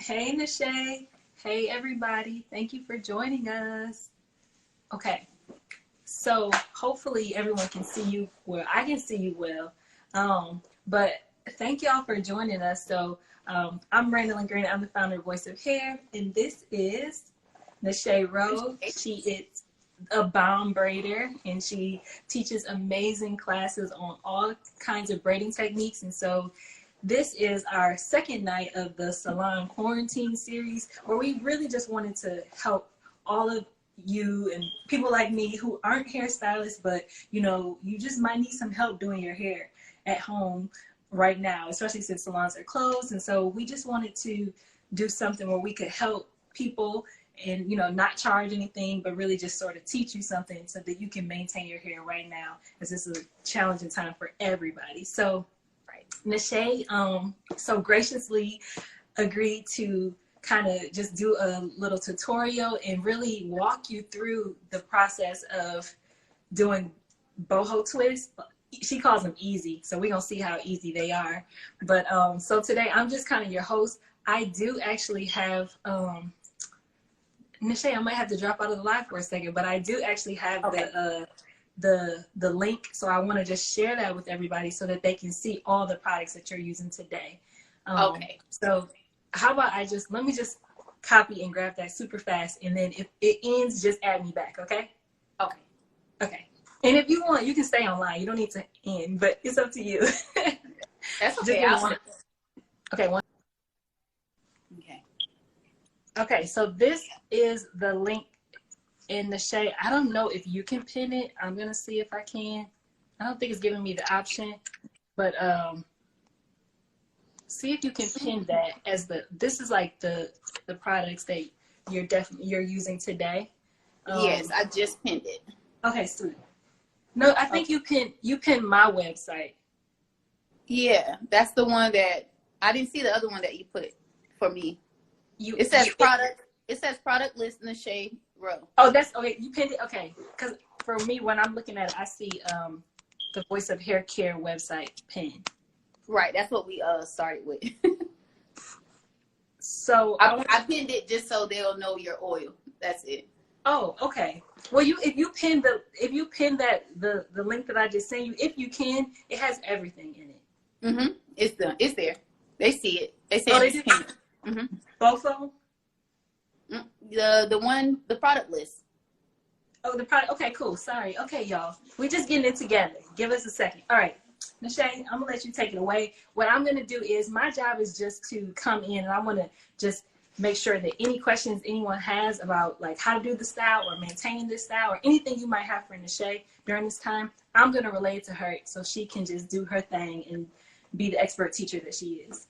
Hey, Nashay. Hey, everybody. Thank you for joining us. Okay, so hopefully everyone can see you well. I can see you well. But thank y'all for joining us. So I'm Randall Green. I'm the founder of Voice of Hair, and this is Nashay Rose. She is a bomb braider, and she teaches amazing classes on all kinds of braiding techniques. And so this is our second night of the Salon Quarantine series, where we really just wanted to help all of you and people like me who aren't hairstylists, but you just might need some help doing your hair at home right now, especially since salons are closed. And so we just wanted to do something where we could help people and not charge anything, but really just sort of teach you something so that you can maintain your hair right now, as this is a challenging time for everybody. So Nashay so graciously agreed to kind of just do a little tutorial and really walk you through the process of doing boho twists. She calls them easy, so we're gonna see how easy they are. But so today I'm just kind of your host. I do actually have Nashay, I might have to drop out of the live for a second, but I do actually have the link, so I want to just share that with everybody so that they can see all the products that you're using today. Okay. So how about let me just copy and grab that super fast, and then if it ends, just add me back, okay? Okay. Okay. And if you want, you can stay online. You don't need to end, but it's up to you. That's okay. Okay. Okay. So this is the link in the shade. I don't know if you can pin it. I'm gonna see if I can. I don't think it's giving me the option, but see if you can pin that as this is like the products that you're using today. Yes, I just pinned it. Okay, sweet. No, I think you pinned my website. Yeah, that's the one that I didn't see. The other one that you put for me. It says product. It says product list in the shade row. Oh, that's okay. You pinned it. Okay, because for me, when I'm looking at it, I see the Voice of Hair Care website pinned. Right, that's what we started with. So I pinned it just so they'll know your oil. That's it. Oh, okay. Well, if you pin that the link that I just sent you, if you can, it has everything in it. Mhm. It's done. It's there. They see it. They see it. Mhm. Both of them. The product list. Oh, the product. Okay, cool. Sorry. Okay, y'all. We're just getting it together. Give us a second. All right. Nashay, I'm gonna let you take it away. What I'm gonna do is my job is just to come in, and I want to just make sure that any questions anyone has about like how to do the style or maintain this style or anything you might have for Nashay during this time, I'm gonna relay it to her so she can just do her thing and be the expert teacher that she is.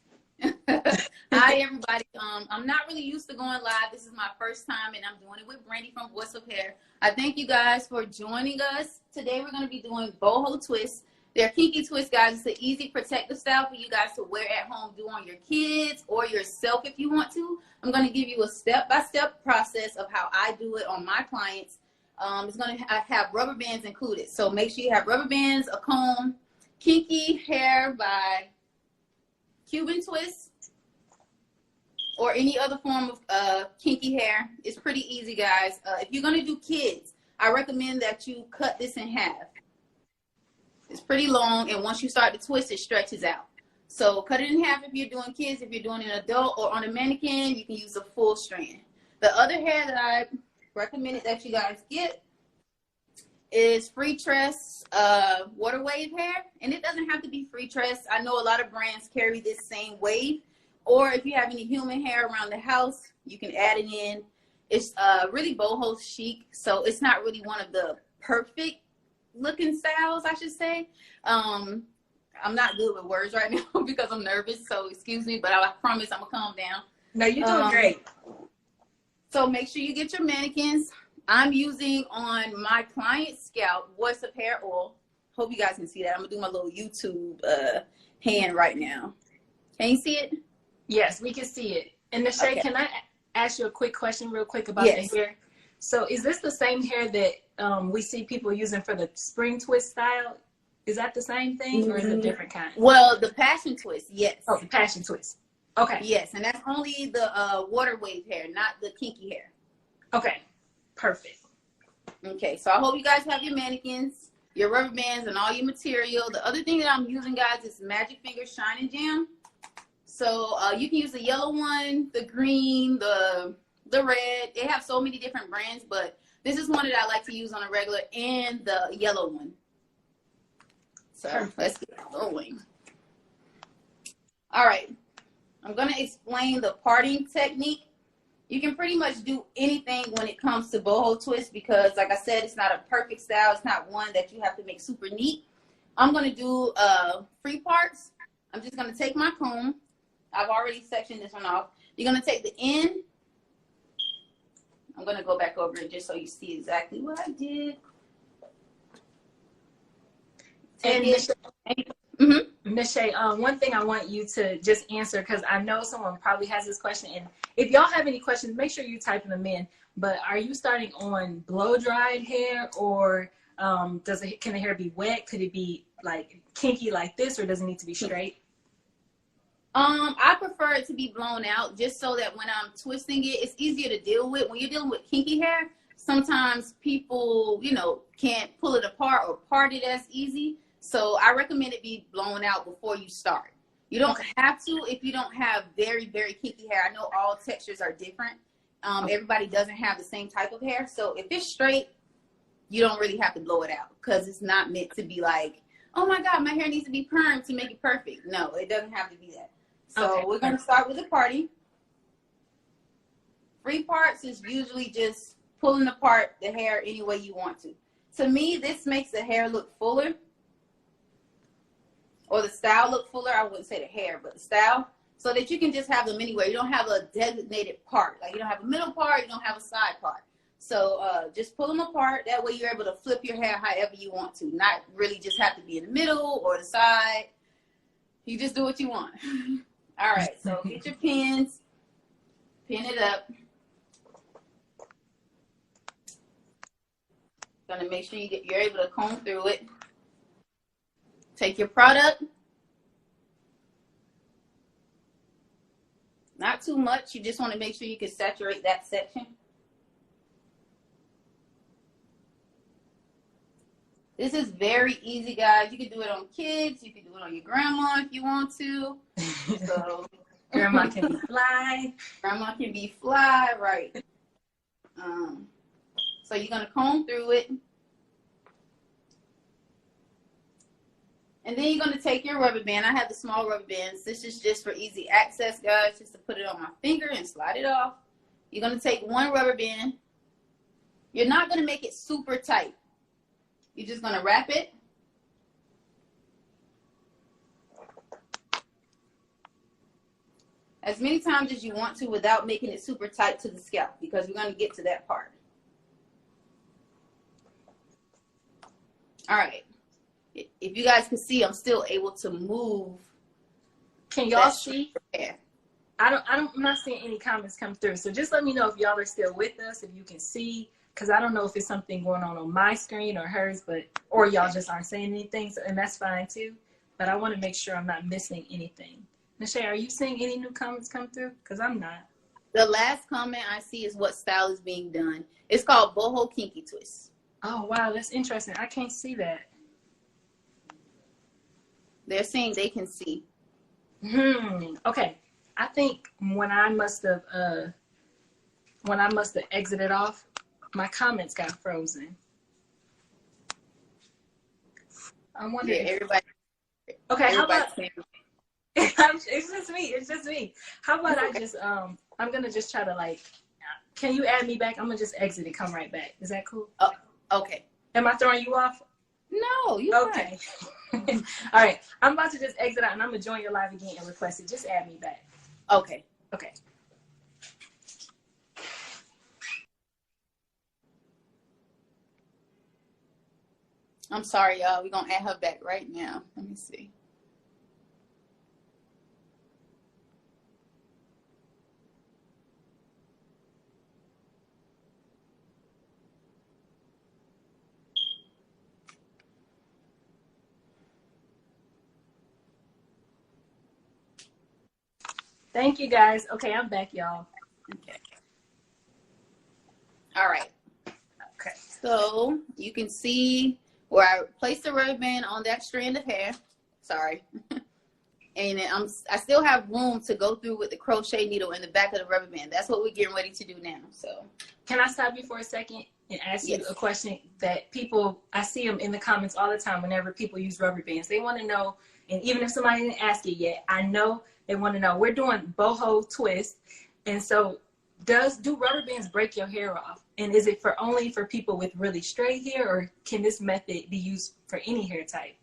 Hi everybody. I'm not really used to going live. This is my first time, and I'm doing it with Brandy from Voice of Hair. I thank you guys for joining us. Today we're going to be doing boho twists. They're kinky twist, guys. It's an easy protective style for you guys to wear at home, do on your kids or yourself if you want to. I'm going to give you a step-by-step process of how I do it on my clients. It's going to have rubber bands included, so make sure you have rubber bands, a comb, kinky hair by Cuban twist, or any other form of kinky hair. It's pretty easy, guys. If you're going to do kids, I recommend that you cut this in half. It's pretty long, and once you start to twist, it stretches out. So cut it in half if you're doing kids. If you're doing an adult or on a mannequin, you can use a full strand. The other hair that I recommended that you guys get is free tress water wave hair, and it doesn't have to be free tress. I know a lot of brands carry this same wave, or if you have any human hair around the house, you can add it in. It's really boho chic, so it's not really one of the perfect looking styles, I should say. I'm not good with words right now because I'm nervous, so excuse me, but I promise I'm gonna calm down. No, you're doing great. So make sure you get your mannequins. I'm using on my client's scalp Voice of Hair oil. Hope you guys can see that. I'm gonna do my little YouTube hand right now. Can you see it? Yes, we can see it. And Nashay, okay, can I ask you a quick question real quick about the hair? So is this the same hair that we see people using for the spring twist style? Is that the same thing, or is it a different kind? Well, the passion twist, yes. Oh, the passion twist. Okay. Yes, and that's only the water wave hair, not the kinky hair. Okay. Perfect. Okay, so I hope you guys have your mannequins, your rubber bands, and all your material. The other thing that I'm using, guys, is Magic Finger Shine and Jam. So you can use the yellow one, the green, the red. They have so many different brands, but this is one that I like to use on a regular, and the yellow one. So let's get going. All right, I'm gonna explain the parting technique. You can pretty much do anything when it comes to boho twist because, like I said, it's not a perfect style. It's not one that you have to make super neat. I'm going to do free parts. I'm just going to take my comb. I've already sectioned this one off. You're going to take the end. I'm going to go back over it just so you see exactly what I did. Take it. Michelle, one thing I want you to just answer, because I know someone probably has this question, and if y'all have any questions, make sure you type them in. But are you starting on blow dried hair, or can the hair be wet? Could it be like kinky like this, or does it need to be straight? I prefer it to be blown out just so that when I'm twisting it, it's easier to deal with. When you're dealing with kinky hair, sometimes people, can't pull it apart or part it as easy. So I recommend it be blown out before you start. You don't have to if you don't have very, very kinky hair. I know all textures are different. Everybody doesn't have the same type of hair. So if it's straight, you don't really have to blow it out because it's not meant to be like, oh my God, my hair needs to be permed to make it perfect. No, it doesn't have to be that. So we're going to start with the parting. Free parts is usually just pulling apart the hair any way you want to. To me, this makes the hair look fuller. Or the style look fuller. I wouldn't say the hair, but the style. So that you can just have them anywhere. You don't have a designated part. Like you don't have a middle part. You don't have a side part. So just pull them apart. That way you're able to flip your hair however you want to. Not really just have to be in the middle or the side. You just do what you want. All right. So get your pins. Pin it up. Gonna make sure you're able to comb through it. Take your product. Not too much. You just want to make sure you can saturate that section. This is very easy, guys. You can do it on kids. You can do it on your grandma if you want to. So grandma can be fly. Grandma can be fly, right. So you're going to comb through it. And then you're going to take your rubber band. I have the small rubber bands. This is just for easy access, guys, just to put it on my finger and slide it off. You're going to take one rubber band. You're not going to make it super tight. You're just going to wrap it. As many times as you want to without making it super tight to the scalp, because we're going to get to that part. All right. If you guys can see, I'm still able to move. Can y'all see? I'm not seeing any comments come through. So just let me know if y'all are still with us, if you can see, because I don't know if it's something going on my screen or hers, or y'all just aren't saying anything, and that's fine too. But I want to make sure I'm not missing anything. Michelle, are you seeing any new comments come through? Because I'm not. The last comment I see is what style is being done. It's called Boho Kinky Twist. Oh, wow. That's interesting. I can't see that. They're saying they can see. Okay. I think when I must have exited off, my comments got frozen. I'm wondering. Yeah, everybody. Okay, how about? It's just me. How about I just I'm gonna just try to can you add me back? I'm gonna just exit and come right back. Is that cool? Oh, okay. Am I throwing you off? No, you okay. All right. I'm about to just exit out and I'm gonna join your live again and request it. Just add me back. Okay. Okay. I'm sorry, y'all. We're gonna add her back right now. Let me see. Thank you guys. Okay, I'm back, y'all. Okay. All right. Okay. So you can see where I placed the rubber band on that strand of hair. Sorry. And I still have room to go through with the crochet needle in the back of the rubber band. That's what we're getting ready to do now. So can I stop you for a second and ask you a question that people, I see them in the comments all the time whenever people use rubber bands. They want to know, and even if somebody didn't ask it yet, I know they want to know. We're doing boho twist, and so do rubber bands break your hair off? And is it only for people with really straight hair, or can this method be used for any hair type?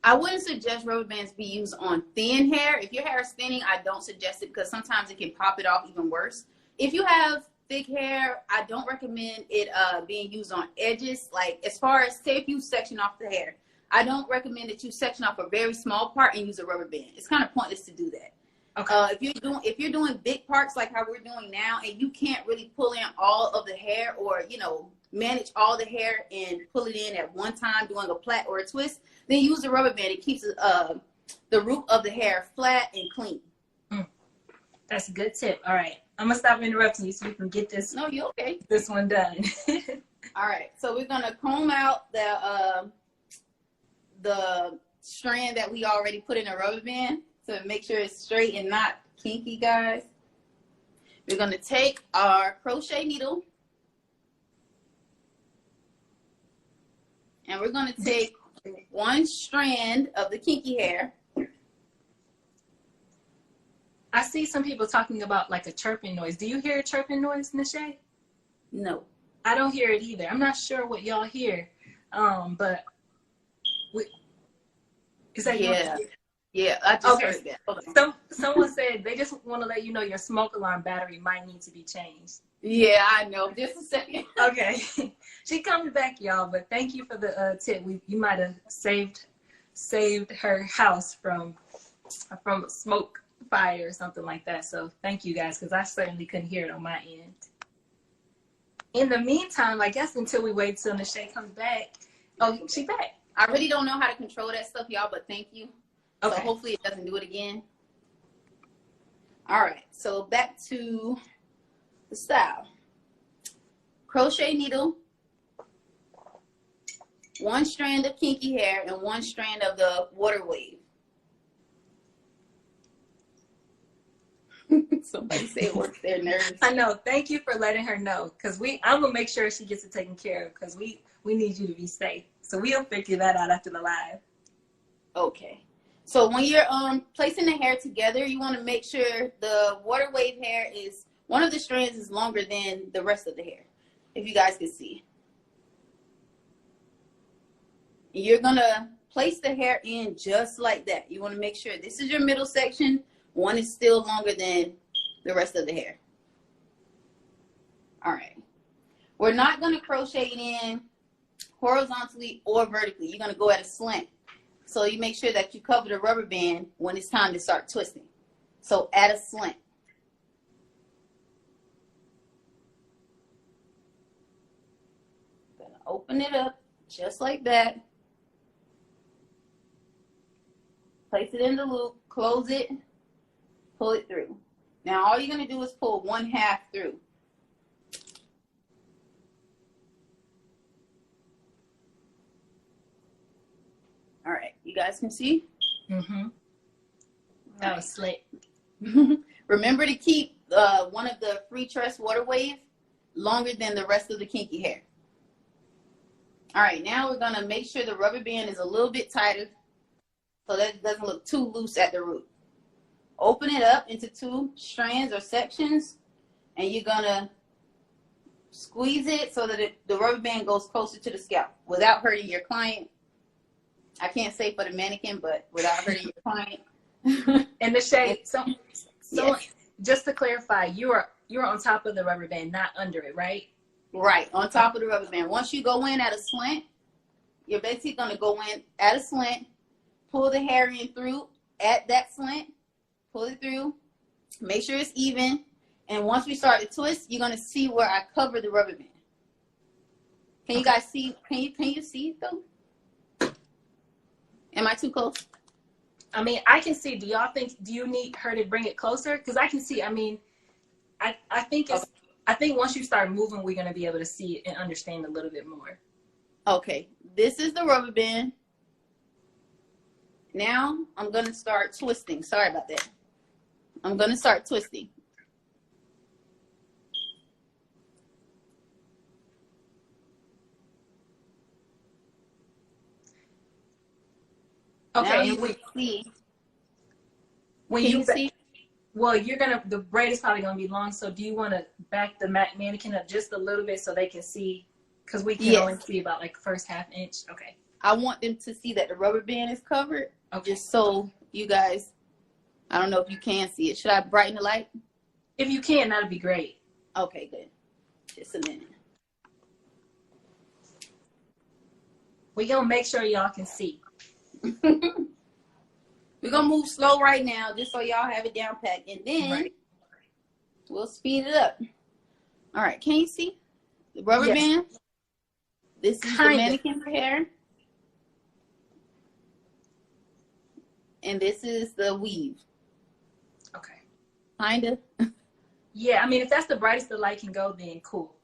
I wouldn't suggest rubber bands be used on thin hair. If your hair is thinning, I don't suggest it because sometimes it can pop it off even worse. If you have thick hair, I don't recommend it being used on edges. Like as far as, say if you section off the hair, I don't recommend that you section off a very small part and use a rubber band. It's kind of pointless to do that. Okay. If you're doing big parts like how we're doing now, and you can't really pull in all of the hair, or manage all the hair and pull it in at one time doing a plait or a twist, then use a rubber band. It keeps the root of the hair flat and clean. That's a good tip. All right, I'm gonna stop interrupting you so we can get this. No, you okay? This one done. All right, so we're gonna comb out the strand that we already put in a rubber band to make sure it's straight and not kinky, guys. We're gonna take our crochet needle and we're gonna take one strand of the kinky hair. I see some people talking about like a chirping noise. Do you hear a chirping noise, Nishay? No. I don't hear it either. I'm not sure what y'all hear. But is that Yeah, I just heard that. Okay. Someone said they just want to let you know your smoke alarm battery might need to be changed. Yeah, I know. Just a second. Okay. She comes back, y'all, but thank you for the tip. You might have saved her house from a smoke fire or something like that. So thank you guys, because I certainly couldn't hear it on my end. In the meantime, I guess until we wait till Nishay comes back. Oh, she's back. I really don't know how to control that stuff, y'all, but thank you. Okay. So hopefully it doesn't do it again. All right, so back to the style. Crochet needle, one strand of kinky hair, and one strand of the water wave. Somebody say it works their nerves. I know. Thank you for letting her know, because I'm gonna make sure she gets it taken care of, because we need you to be safe. So we'll figure that out after the live. Okay. So when you're placing the hair together, you want to make sure the water wave hair is, one of the strands is longer than the rest of the hair, if you guys can see. You're going to place the hair in just like that. You want to make sure this is your middle section. One is still longer than the rest of the hair. All right. We're not going to crochet it in horizontally or vertically. You're going to go at a slant. So you make sure that you cover the rubber band when it's time to start twisting. So at a slant. Gonna open it up just like that. Place it in the loop, close it, pull it through. Now all you're gonna do is pull one half through. All right, you guys can see? Mm-hmm. That was slick. Remember to keep one of the free tress water wave longer than the rest of the kinky hair. All right, now we're gonna make sure the rubber band is a little bit tighter so that it doesn't look too loose at the root. Open it up into two strands or sections, and you're gonna squeeze it so that the rubber band goes closer to the scalp without hurting your client. I can't say for the mannequin, but without hurting your client. And the shade. So yes. Just to clarify, you're on top of the rubber band, not under it, right? Right, on top of the rubber band. Once you go in at a slant, you're basically gonna go in at a slant, pull the hair in through at that slant, pull it through, make sure it's even, and once we start to twist, you're gonna see where I cover the rubber band. Can you guys see? Can you see it though? Am I too close? I mean, I can see. Do y'all think? Do you need her to bring it closer? Because I can see. I mean, I think it's. I think once you start moving, we're gonna be able to see it and understand a little bit more. Okay, this is the rubber band. Now I'm gonna start twisting. Sorry about that. I'm gonna start twisting. Okay, now and you can see. when Can you you see? well, the braid is probably gonna be long. So do you want to back the mannequin up just a little bit so they can see? Because we can only see about like first half inch. Okay. I want them to see that the rubber band is covered. Okay. Just so you guys, I don't know if you can see it. Should I brighten the light? If you can, that'd be great. Okay, good. Just a minute. We're gonna make sure y'all can see. We're gonna move slow right now, just so y'all have it down pat, and then we'll speed it up. All right, can you see the rubber band? This is the mannequin hair, and this is the weave. Okay. Kinda. Yeah, I mean, if that's the brightest the light can go, then cool.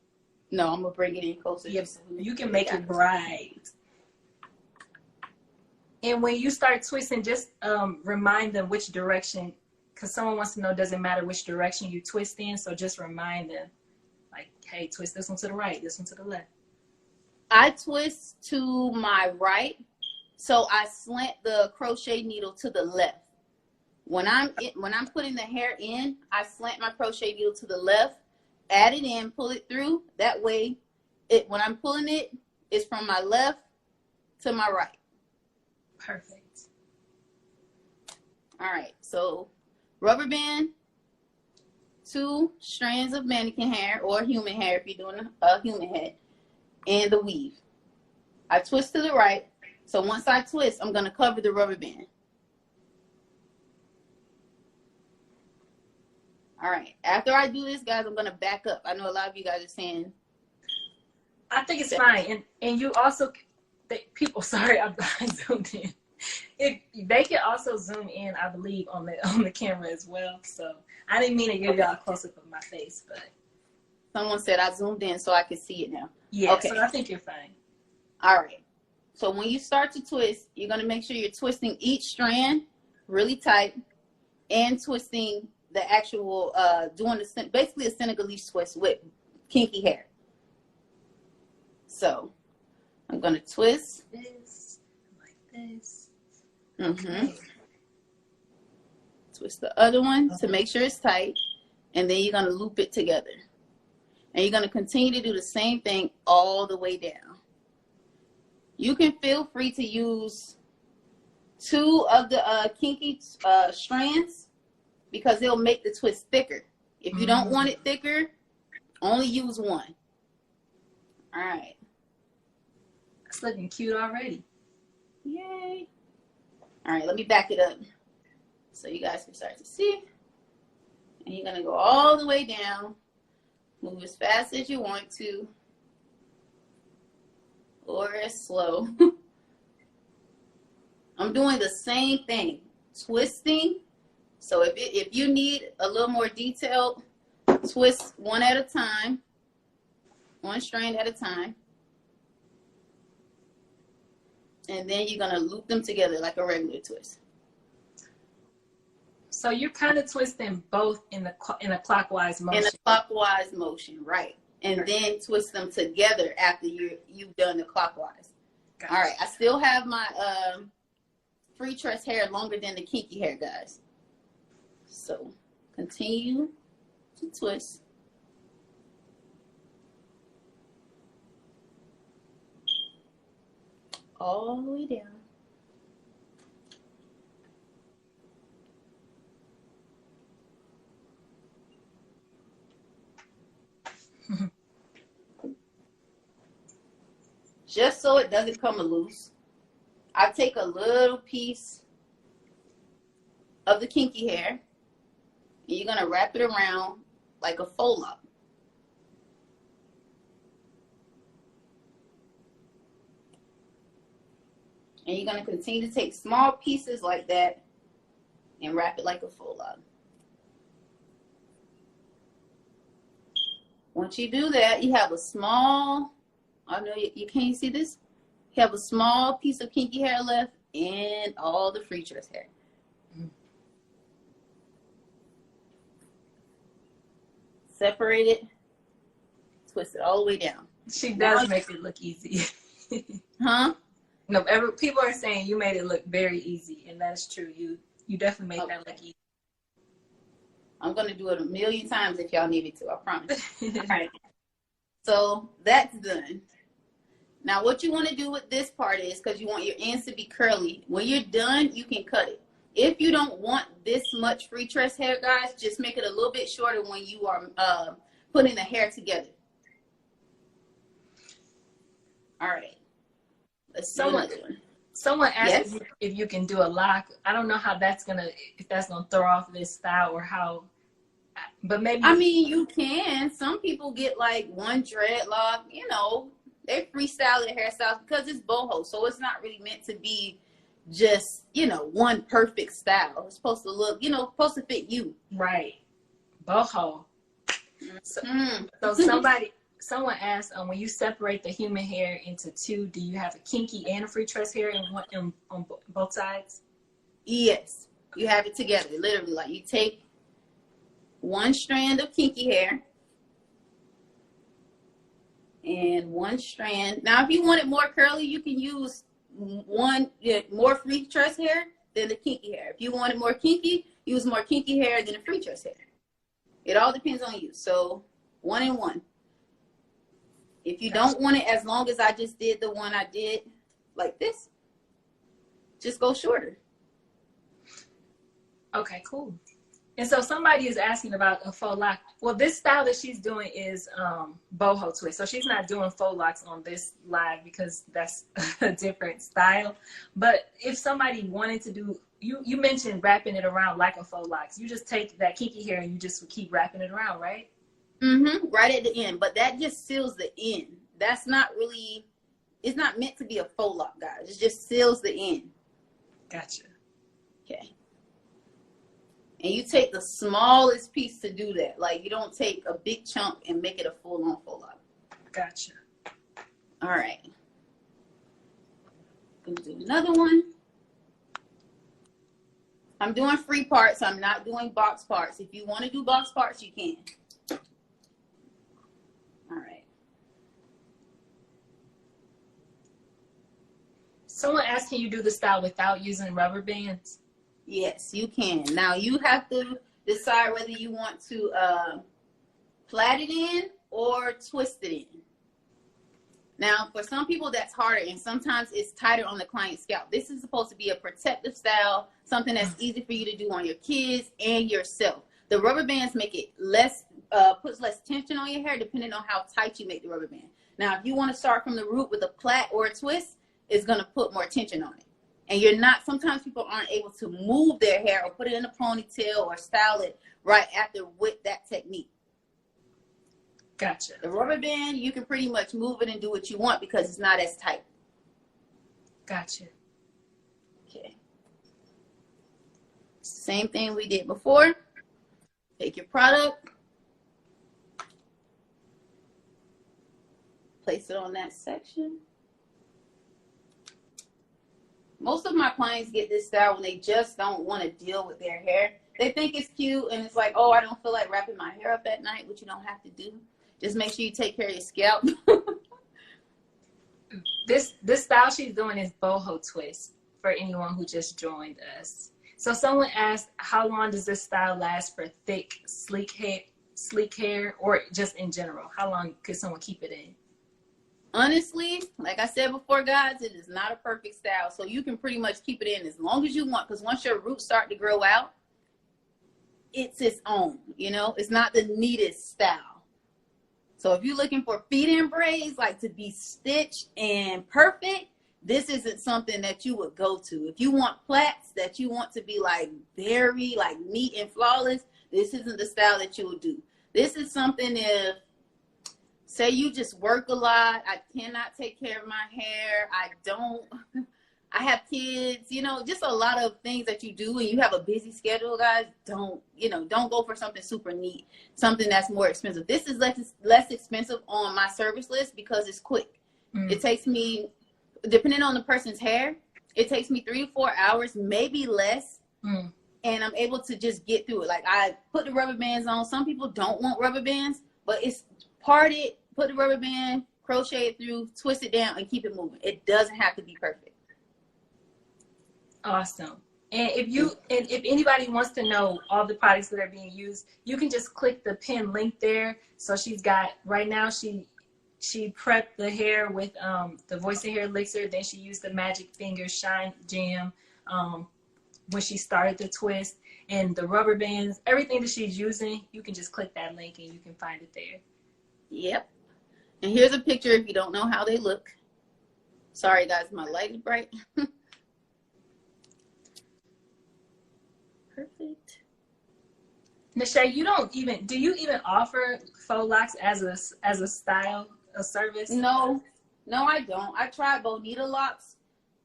No, I'm gonna bring it in closer. Yes, you can make it bright. And when you start twisting, just remind them which direction, because someone wants to know, does it matter which direction you twist in? So just remind them, like, hey, twist this one to the right, this one to the left. I twist to my right, so I slant the crochet needle to the left. When I'm putting the hair in, I slant my crochet needle to the left, add it in, pull it through. That way, when I'm pulling it, it's from my left to my right. Perfect. All right, so rubber band, 2 strands of mannequin hair or human hair if you're doing a human head, and the weave. I twist to the right, so once I twist, I'm gonna cover the rubber band. All right, after I do this, guys, I'm gonna back up. I know a lot of you guys are saying. I think it's fine, and you also, people, sorry, I zoomed in. They can also zoom in, I believe, on the camera as well. So I didn't mean to give y'all a close up of my face, but someone said I zoomed in so I can see it now. Yeah, okay. So I think you're fine. All right. So when you start to twist, you're gonna make sure you're twisting each strand really tight and twisting the actual doing basically a Senegalese twist with kinky hair. So I'm gonna twist this like this. Okay. Twist the other one to make sure it's tight, and then you're gonna loop it together, and you're gonna continue to do the same thing all the way down. You can feel free to use 2 of the kinky strands because they'll make the twist thicker. If you don't want it thicker, only use 1. All right. It's looking cute already. Yay. All right, let me back it up so you guys can start to see. And you're gonna go all the way down, move as fast as you want to, or as slow. I'm doing the same thing, twisting. So if you need a little more detail, twist one at a time, 1 strand at a time. And then you're going to loop them together like a regular twist. So you're kind of twisting both in a clockwise motion. In a clockwise motion, right. And then twist them together after you've done the clockwise. Gotcha. All right, I still have my free tress hair longer than the kinky hair, guys. So continue to twist. All the way down. Just so it doesn't come loose, I take a little piece of the kinky hair, and you're going to wrap it around like a faux lock. And you're going to continue to take small pieces like that and wrap it like a faux lock. Once you do that, you have a small, I know you can't see this, you have a small piece of kinky hair left and all the free tress hair. Separate it, twist it all the way down. She does make it look easy. Huh? No, people are saying you made it look very easy, and that's true. You definitely made that look easy. I'm gonna do it a million times if y'all need me to, I promise. All right. So that's done. Now what you want to do with this part is, because you want your ends to be curly, when you're done, you can cut it. If you don't want this much free tress hair, guys, just make it a little bit shorter when you are putting the hair together. All right. Let's do another one. Someone asked if you can do a lock. I don't know how if that's gonna throw off this style or how, but maybe. I mean, you can. Some people get like one dreadlock, you know, they freestyle their hairstyles because it's boho. So it's not really meant to be just, you know, one perfect style. It's supposed to look, you know, supposed to fit you. Right. Boho. So someone asked, when you separate the human hair into two, do you have a kinky and a free tress hair on both sides? Yes, you have it together. Literally, like you take one strand of kinky hair and one strand. Now, if you want it more curly, you can use more free tress hair than the kinky hair. If you want it more kinky, use more kinky hair than the free tress hair. It all depends on you. So 1 and 1. If you don't want it as long as I just did the one I did like this, just go shorter. Okay, cool. And so somebody is asking about a faux lock. Well, this style that she's doing is boho twist. So she's not doing faux locks on this live because that's a different style. But if somebody wanted to do, you mentioned wrapping it around like a faux locks. You just take that kinky hair and you just keep wrapping it around, right? Mm-hmm. Right at the end. But that just seals the end. That's not really, it's not meant to be a faux lock, guys. It just seals the end. Gotcha. Okay. And you take the smallest piece to do that. Like, you don't take a big chunk and make it a full-on faux lock. Gotcha. All right. Gonna do another one. I'm doing free parts. I'm not doing box parts. If you want to do box parts, you can. All right. Someone asked, can you do the style without using rubber bands? Yes, you can. Now, you have to decide whether you want to plait it in or twist it in. Now, for some people, that's harder, and sometimes it's tighter on the client's scalp. This is supposed to be a protective style, something that's easy for you to do on your kids and yourself. The rubber bands make it less, puts less tension on your hair depending on how tight you make the rubber band. Now, if you want to start from the root with a plait or a twist, it's going to put more tension on it. And you're not, sometimes people aren't able to move their hair or put it in a ponytail or style it right after with that technique. Gotcha. The rubber band, you can pretty much move it and do what you want because it's not as tight. Gotcha. Okay. Same thing we did before. Take your product. Place it on that section. Most of my clients get this style when they just don't want to deal with their hair. They think it's cute and it's like, oh, I don't feel like wrapping my hair up at night, which you don't have to do. Just make sure you take care of your scalp. This style she's doing is boho twist for anyone who just joined us. So someone asked, how long does this style last for thick, sleek hair, or just in general? How long could someone keep it in? Honestly, like I said before, guys, it is not a perfect style. So you can pretty much keep it in as long as you want, because once your roots start to grow out, it's its own, you know? It's not the neatest style. So if you're looking for feed-in braids, like to be stitched and perfect, this isn't something that you would go to. If you want plaits that you want to be like very like neat and flawless, this isn't the style that you would do. This is something if, say you just work a lot, I cannot take care of my hair, I don't I have kids, you know, just a lot of things that you do and you have a busy schedule, guys. Don't go for something super neat, something that's more expensive. This is less expensive on my service list because it's quick. It takes me, depending on the person's hair, it takes me 3 to 4 hours, maybe less. And I'm able to just get through it. Like, I put the rubber bands on. Some people don't want rubber bands, but it's parted, put the rubber band, crochet it through, twist it down, and keep it moving. It doesn't have to be perfect. Awesome. And if anybody wants to know all the products that are being used, you can just click the pin link there. So she's got, right now she prepped the hair with the Voice of Hair elixir. Then she used the Magic Fingers Shine Jam when she started the twist, and the rubber bands, everything that she's using, you can just click that link and you can find it there. Yep. And here's a picture if you don't know how they look. Sorry guys, my light is bright. Perfect. Nashay, do you even offer faux locks as a style, a service? No, I don't. I tried Bonita locks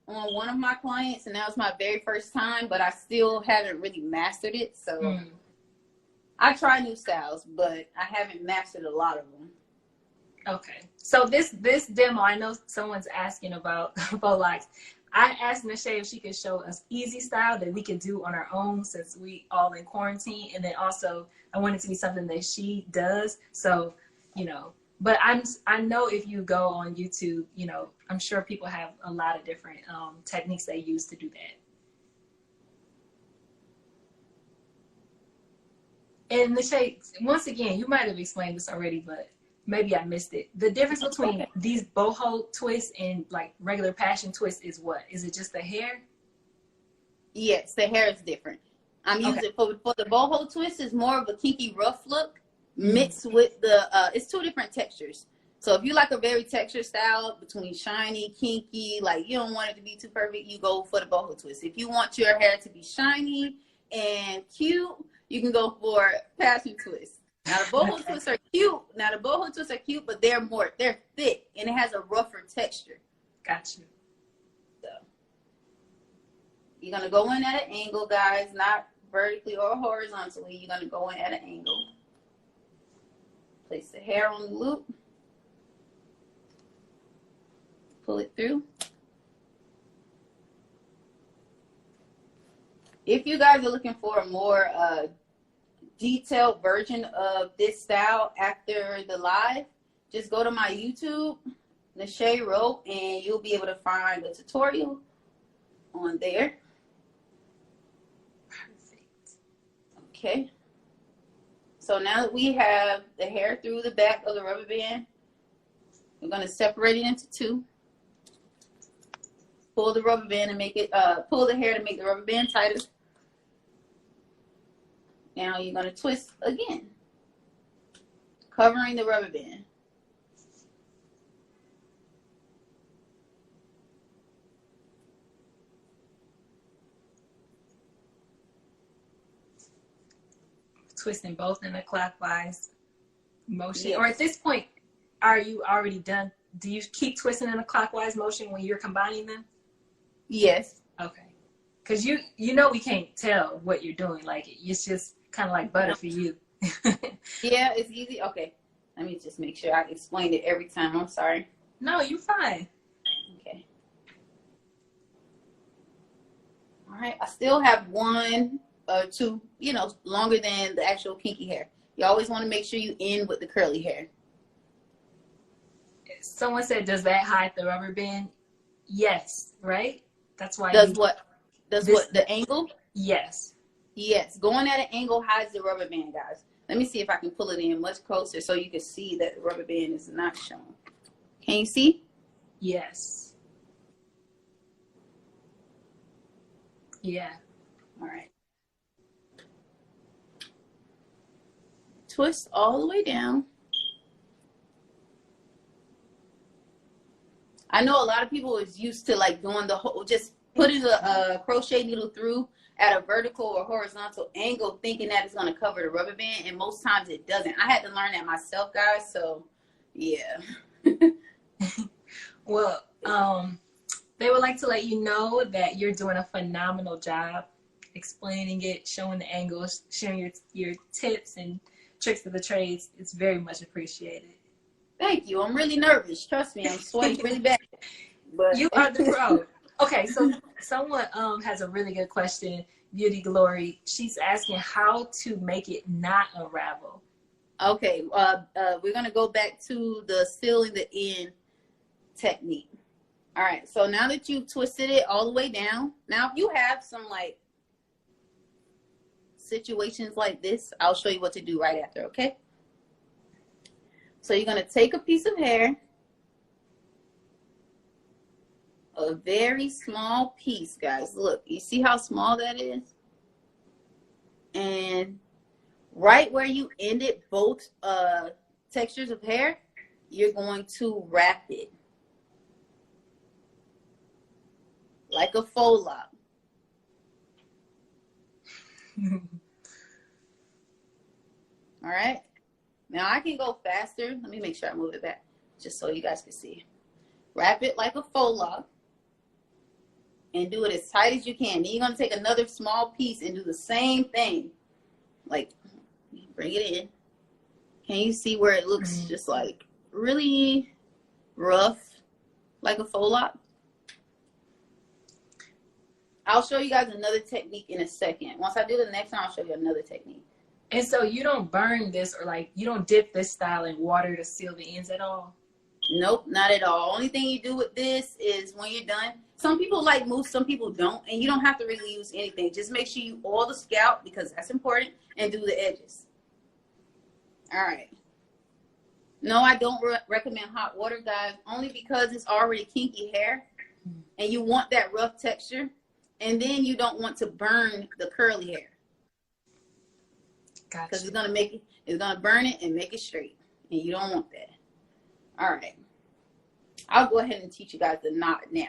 on one of my clients, and that was my very first time, but I still haven't really mastered it. So I try new styles, but I haven't mastered a lot of them. Okay. So this demo, I know someone's asking about faux locks. I asked Nashay if she could show us easy style that we could do on our own since we all in quarantine. And then also I want it to be something that she does. So, you know, but I know if you go on YouTube, you know, I'm sure people have a lot of different techniques they use to do that. And Nashay, once again, you might have explained this already, but maybe I missed it. The difference between these boho twists and like regular passion twists is what? Is it just the hair? Yes, the hair is different. I'm using for the boho twist is more of a kinky rough look mixed with the it's 2 different textures. So if you like a very textured style between shiny, kinky, like you don't want it to be too perfect, you go for the boho twist. If you want your hair to be shiny and cute, you can go for passion twist. Now the boho twists are cute. But they're thick and it has a rougher texture. Gotcha. So you're gonna go in at an angle, guys, not vertically or horizontally. You're gonna go in at an angle. Place the hair on the loop. Pull it through. If you guys are looking for a more detailed version of this style after the live, just go to my YouTube, Nashay Rowe, and you'll be able to find the tutorial on there. Perfect. Okay. So now that we have the hair through the back of the rubber band, we're going to separate it into 2. Pull the rubber band and make it, pull the hair to make the rubber band tighter. Now you're going to twist again, covering the rubber band. Twisting both in a clockwise motion. Yes. Or at this point, are you already done? Do you keep twisting in a clockwise motion when you're combining them? Yes. Okay. Because you know we can't tell what you're doing. Like, it's just kind of like butter for you. Yeah, it's easy. Okay. Let me just make sure I explain it every time. I'm sorry. No, you're fine. Okay. All right. I still have 1 or 2, you know, longer than the actual kinky hair. You always want to make sure you end with the curly hair. Someone said, does that hide the rubber band? Yes, right? That's why. Does what? The angle? Yes. Yes. Going at an angle hides the rubber band, guys. Let me see if I can pull it in much closer so you can see that the rubber band is not shown. Can you see? Yes. Yeah. All right. Twist all the way down. I know a lot of people is used to like doing the whole, just putting a crochet needle through at a vertical or horizontal angle, thinking that it's going to cover the rubber band, and most times it doesn't. I had to learn that myself, guys. So, yeah. Well, They would like to let you know that you're doing a phenomenal job explaining it, showing the angles, sharing your tips and tricks of the trades. It's very much appreciated. Thank you. I'm really nervous. Trust me, I'm sweating really bad. But you are the pro. Okay, so someone has a really good question, Beauty Glory. She's asking how to make it not unravel. Okay, we're gonna go back to the sealing the end technique. All right, so now that you've twisted it all the way down, now if you have some like situations like this, I'll show you what to do right after, okay? So you're gonna take a piece of hair, a very small piece, guys. Look, you see how small that is? And right where you ended both textures of hair, you're going to wrap it like a faux lock. All right. Now I can go faster. Let me make sure I move it back just so you guys can see. Wrap it like a faux lock and do it as tight as you can. Then you're going to take another small piece and do the same thing. Like, bring it in. Can you see where it looks just like really rough, like a faux lock? I'll show you guys another technique in a second. Once I do the next one, I'll show you another technique. And so you don't burn this, or like you don't dip this style in water to seal the ends at all? Nope, not at all. Only thing you do with this is when you're done. Some people like mousse, some people don't, and you don't have to really use anything. Just make sure you oil the scalp because that's important, and do the edges. All right. No, I don't recommend hot water, guys, only because it's already kinky hair, and you want that rough texture, and then you don't want to burn the curly hair. Gotcha. Because it's gonna burn it and make it straight, and you don't want that. All right, I'll go ahead and teach you guys the knot now.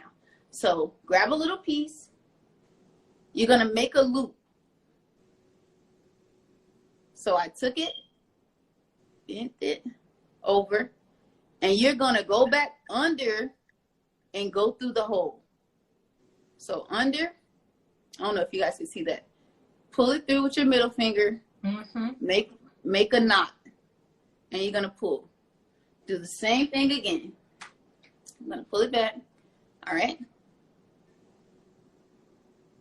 So grab a little piece. You're gonna make a loop. So I took it, bent it over, and you're gonna go back under and go through the hole. So under, I don't know if you guys can see that. Pull it through with your middle finger. Make a knot, and you're gonna pull. Do the same thing again. I'm gonna pull it back. All right.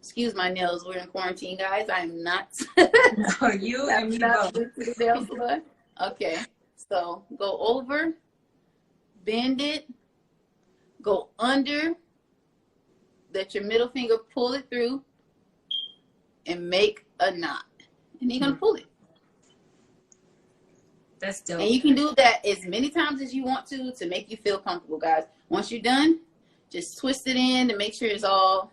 Excuse my nails. We're in quarantine, guys. I'm not. No, you and me both. Okay. So go over, bend it, go under. Let your middle finger pull it through, and make a knot. And you're gonna pull it. That's dope. And you can do that as many times as you want to make you feel comfortable, guys. Once you're done, just twist it in to make sure it's all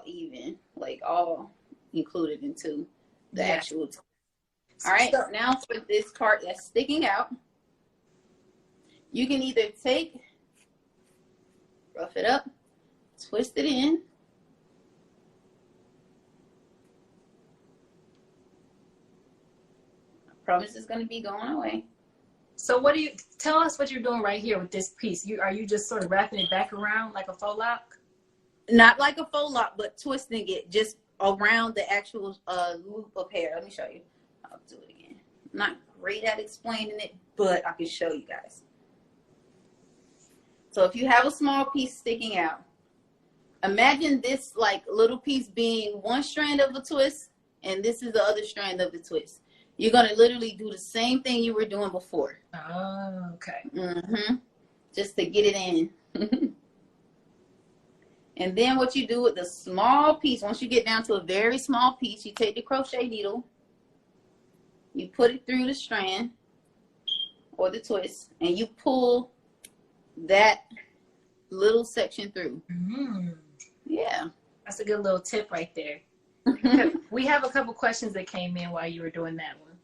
even, like all included into the actual. All right. So now for this part that's sticking out, you can either rough it up, twist it in. Promise it's going to be going away. So tell us what you're doing right here with this piece. Are you just sort of wrapping it back around like a faux lock? Not like a faux lock, but twisting it just around the actual loop of hair. Let me show you. I'll do it again. I'm not great at explaining it, but I can show you guys. So if you have a small piece sticking out, imagine this like little piece being one strand of the twist, and this is the other strand of the twist. You're going to literally do the same thing you were doing before. Oh, okay. Just to get it in. And then what you do with the small piece, once you get down to a very small piece, you take the crochet needle, you put it through the strand or the twist, and you pull that little section through. Yeah. That's a good little tip right there. We have a couple questions that came in while you were doing that one.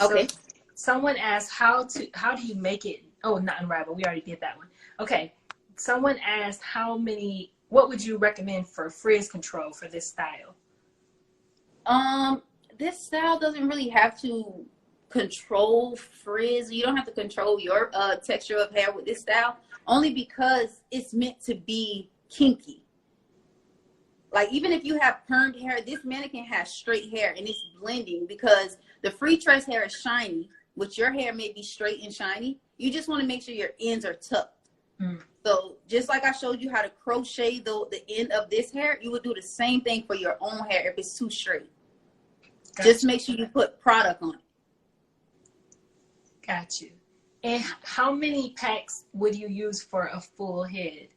Okay. So someone asked how do you make it, not unravel. We already did that one. Okay. Someone asked what would you recommend for frizz control for this style? This style doesn't really have to control frizz. You don't have to control your texture of hair with this style, only because it's meant to be kinky. Like, even if you have permed hair, this mannequin has straight hair, and it's blending because the free tress hair is shiny, which your hair may be straight and shiny. You just want to make sure your ends are tucked. So just like I showed you how to crochet the end of this hair, you would do the same thing for your own hair if it's too straight. Gotcha. Just make sure you put product on it. Got you. And how many packs would you use for a full head?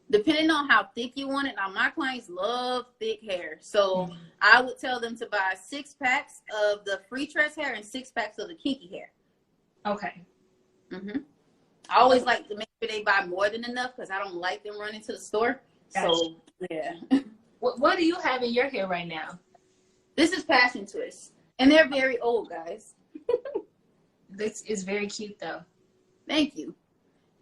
Depending on how thick you want it. Now, my clients love thick hair. So I would tell them to buy 6 packs of the free tress hair and 6 packs of the kinky hair. Okay. I always like to make sure they buy more than enough because I don't like them running to the store. Gotcha. So, yeah. What do you have in your hair right now? This is Passion Twist. And they're very old, guys. This is very cute, though. Thank you.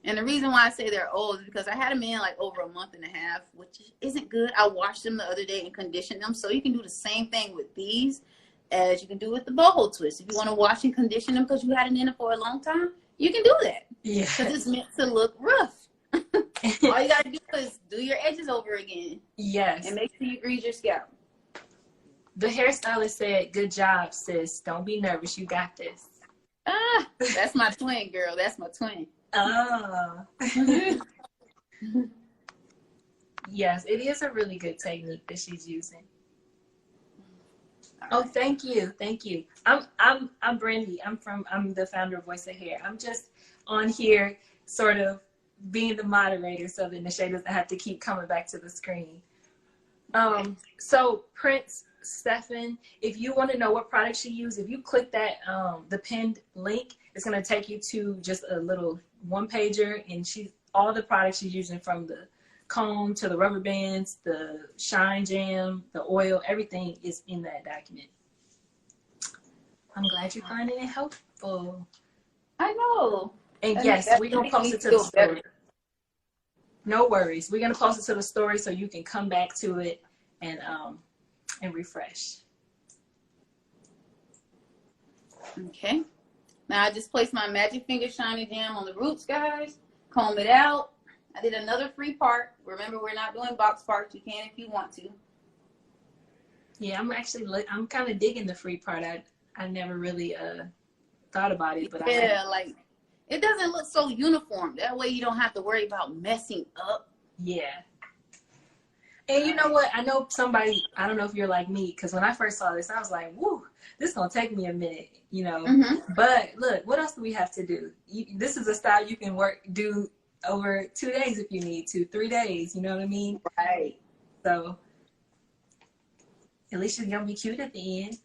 And the reason why I say they're old is because I had them in like over a month and a half, which isn't good. I washed them the other day and conditioned them. So you can do the same thing with these as you can do with the boho twist. If you want to wash and condition them because you had it in it for a long time, you can do that. Yeah. Because it's meant to look rough. All you got to do is do your edges over again. Yes. And make sure you grease your scalp. The hairstylist said, "Good job, sis. Don't be nervous. You got this." Ah, that's my twin, girl. That's my twin. Oh. Yes, it is a really good technique that she's using. Oh, thank you. Thank you. I'm Brandy. I'm the founder of Voice of Hair. I'm just on here sort of being the moderator so that Nashay doesn't have to keep coming back to the screen. So Prince Stefan, if you want to know what product she used, if you click that the pinned link, it's going to take you to just a little one pager, and all the products she's using, from the comb to the rubber bands, the shine jam, the oil, everything is in that document. I'm glad you're finding it helpful. I know. And yes, we're going to post it to the story. No worries. We're going to post it to the story so you can come back to it and refresh. Okay. Now I just placed my Magic Finger Shiny Jam on the roots, guys. Comb it out. I did another free part. Remember, we're not doing box parts. You can if you want to. Yeah, I'm kind of digging the free part. I never really thought about it, but like it doesn't look so uniform. That way you don't have to worry about messing up. Yeah. And you know what? I know somebody, I don't know if you're like me, because when I first saw this, I was like, woo, this is going to take me a minute, you know. But look, what else do we have to do? This is a style you can do over 2 days if you need to, 3 days, you know what I mean? Right. So at least it's going to be cute at the end.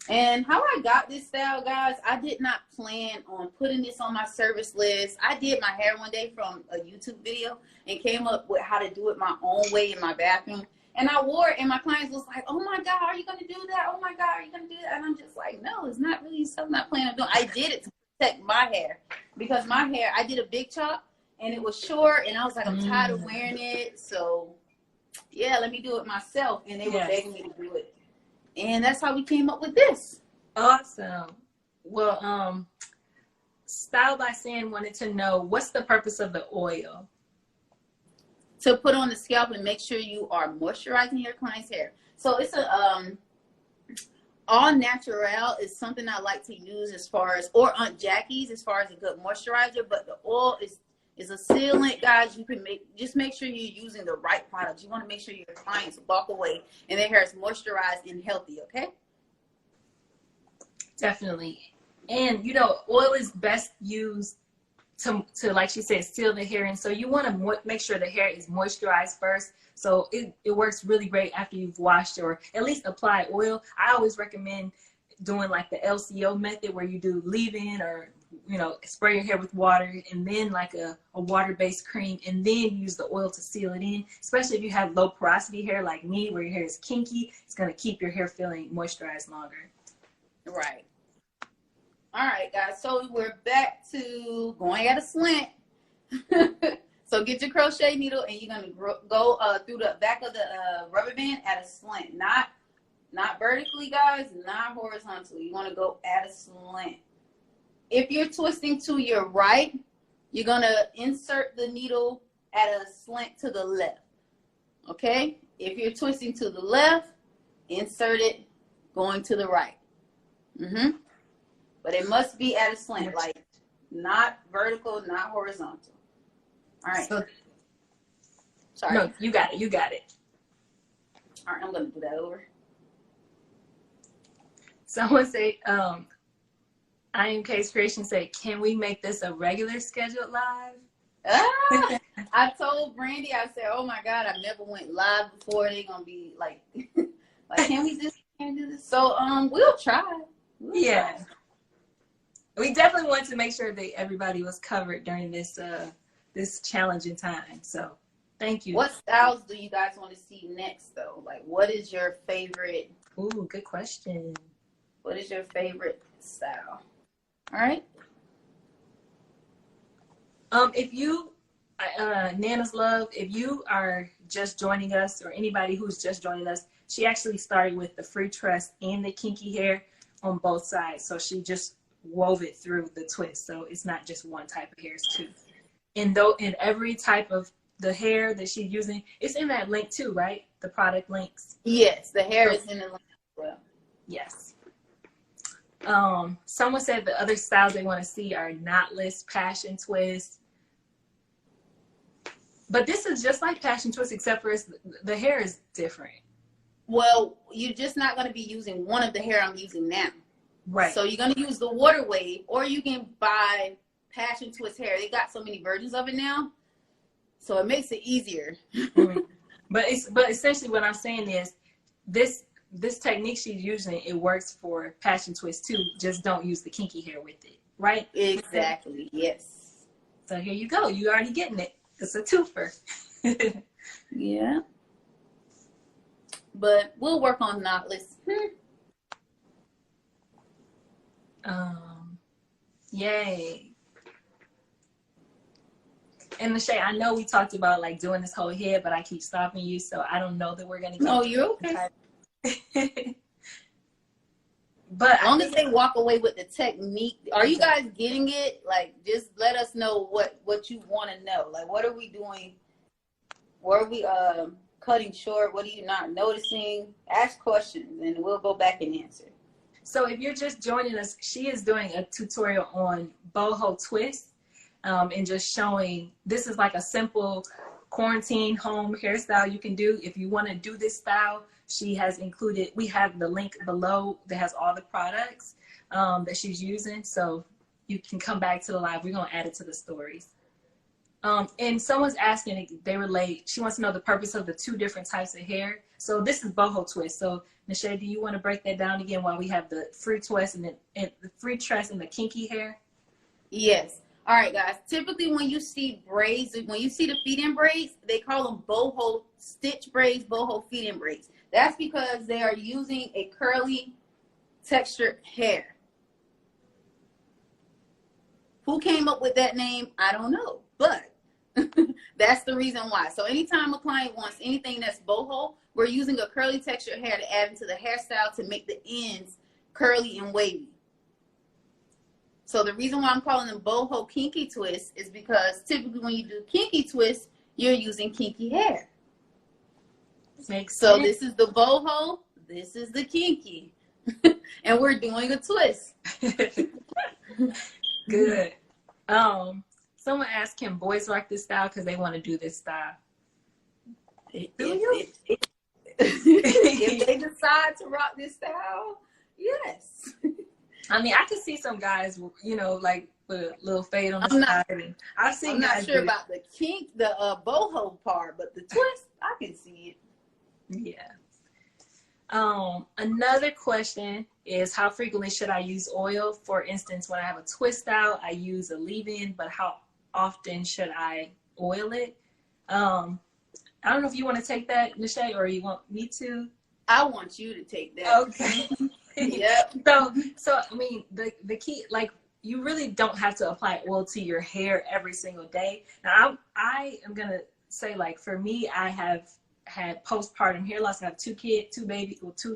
And how I got this style, guys, I did not plan on putting this on my service list. I did my hair one day from a YouTube video and came up with how to do it my own way in my bathroom. And I wore it, and my clients was like, "Oh my God, are you going to do that? Oh my God, are you going to do that?" And I'm just like, no, it's not really something I plan on doing. I did it to protect my hair because my hair, I did a big chop and it was short, and I was like, I'm tired of wearing it. So yeah, let me do it myself. And they were begging me to do it. And that's how we came up with this. Awesome. Well, Style by San wanted to know, what's the purpose of the oil? To put on the scalp and make sure you are moisturizing your client's hair. So it's a all natural is something I like to use as far as, or Aunt Jackie's as far as a good moisturizer. But the oil is a sealant, guys. You can just make sure you're using the right products. You want to make sure your clients walk away and their hair is moisturized and healthy, okay? Definitely. And you know, oil is best used to like she said, seal the hair. And so you want to make sure the hair is moisturized first. So it works really great after you've washed, or at least apply oil. I always recommend doing like the LCO method, where you do leave-in, or you know, spray your hair with water and then like a water-based cream, and then use the oil to seal it in. Especially if you have low porosity hair like me, where your hair is kinky, it's going to keep your hair feeling moisturized longer. Right. All right, guys. So we're back to going at a slant. So get your crochet needle, and you're going to go through the back of the rubber band at a slant. Not vertically, guys, not horizontally. You want to go at a slant. If you're twisting to your right, you're going to insert the needle at a slant to the left. Okay? If you're twisting to the left, insert it going to the right. But it must be at a slant, like not vertical, not horizontal. All right. So, sorry. No, you got it. You got it. All right, I'm going to do that over. Someone say, I am Case Creation say, can we make this a regular scheduled live? I told Brandy, I said, oh my God, I've never went live before. They're going to be like, can we just do this? So, we'll try. Yeah. We definitely want to make sure that everybody was covered during this this challenging time. So thank you. What styles do you guys want to see next though? Like what is your favorite? Ooh, good question. What is your favorite style? All right. If you Nana's Love, if you are just joining us or anybody who's just joining us, she actually started with the free tress and the kinky hair on both sides. So she just wove it through the twist. So it's not just one type of hair, it's two. And though in every type of the hair that she's using, it's in that link too, right? The product links. Yes, the hair is in the link as well. Yes. Someone said the other styles they want to see are knotless, passion twist. But this is just like passion twist, except for the hair is different. Well, you're just not going to be using one of the hair I'm using now. Right. So you're going to use the water wave, or you can buy passion twist hair. They got so many versions of it now, so it makes it easier. But essentially what I'm saying is this technique she's using, it works for passion twist too. Just don't use the kinky hair with it, right? Exactly. Yes. So here you go. You already getting it. It's a twofer. Yeah. But we'll work on knotless. Yay. And Lachey, I know we talked about like doing this whole head, but I keep stopping you, so I don't know that we're gonna get. No, you're okay. But as long as they walk away with the technique. Are you guys getting it? Like, just let us know what you want to know. Like, what are we doing? Where are we cutting short? What are you not noticing? Ask questions, and we'll go back and answer. So if you're just joining us, she is doing a tutorial on boho twist, and just showing this is like a simple quarantine home hairstyle you can do. If you want to do this style, she has included, we have the link below that has all the products that she's using. So you can come back to the live. We're going to add it to the stories. And someone's asking, they relate, she wants to know the purpose of the two different types of hair. So this is boho twist. So Lachey, do you want to break that down again while we have the free twist and the free tress and the kinky hair? Yes. All right, guys. Typically, when you see braids, when you see the feed-in braids, they call them boho stitch braids, boho feed-in braids. That's because they are using a curly textured hair. Who came up with that name? I don't know, but that's the reason why. So anytime a client wants anything that's boho, we're using a curly textured hair to add into the hairstyle to make the ends curly and wavy. So the reason why I'm calling them boho kinky twists is because typically when you do kinky twists, you're using kinky hair. Makes so sense. This is the boho, this is the kinky, and we're doing a twist. Good. Someone asked, can boys rock this style because they want to do this style? If they decide to rock this style, yes. I mean, I can see some guys, you know, like with a little fade on the side. I'm not sure about the kink, the boho part, but the twist, I can see it. Yeah. Another question is, how frequently should I use oil? For instance, when I have a twist out, I use a leave-in, but how often should I oil it? I don't know if you want to take that, Lachey, or you want me to? I want you to take that. Okay. Yep. So I mean, the key, like, you really don't have to apply oil to your hair every single day. Now, I am gonna say, like, for me, I have had postpartum hair loss. I have two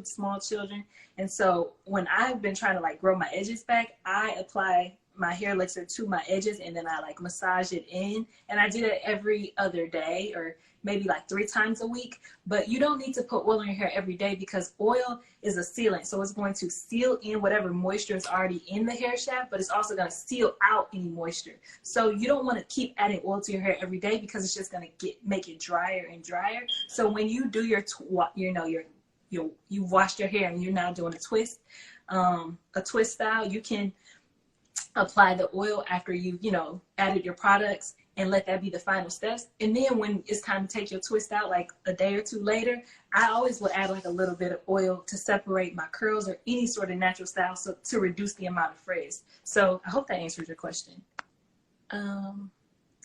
small children, and so when I've been trying to like grow my edges back, I apply my hair looks to my edges, and then I like massage it in, and I do that every other day or maybe like 3 times a week. But you don't need to put oil in your hair every day because oil is a sealant, so it's going to seal in whatever moisture is already in the hair shaft, but it's also going to seal out any moisture. So you don't want to keep adding oil to your hair every day because it's just going to make it drier and drier. So when you do your you washed your hair and you're now doing a twist style, you can apply the oil after you added your products and let that be the final steps. And then when it's time to take your twist out, like a day or 2 later, I always will add like a little bit of oil to separate my curls or any sort of natural style, so to reduce the amount of frizz. So I hope that answers your question.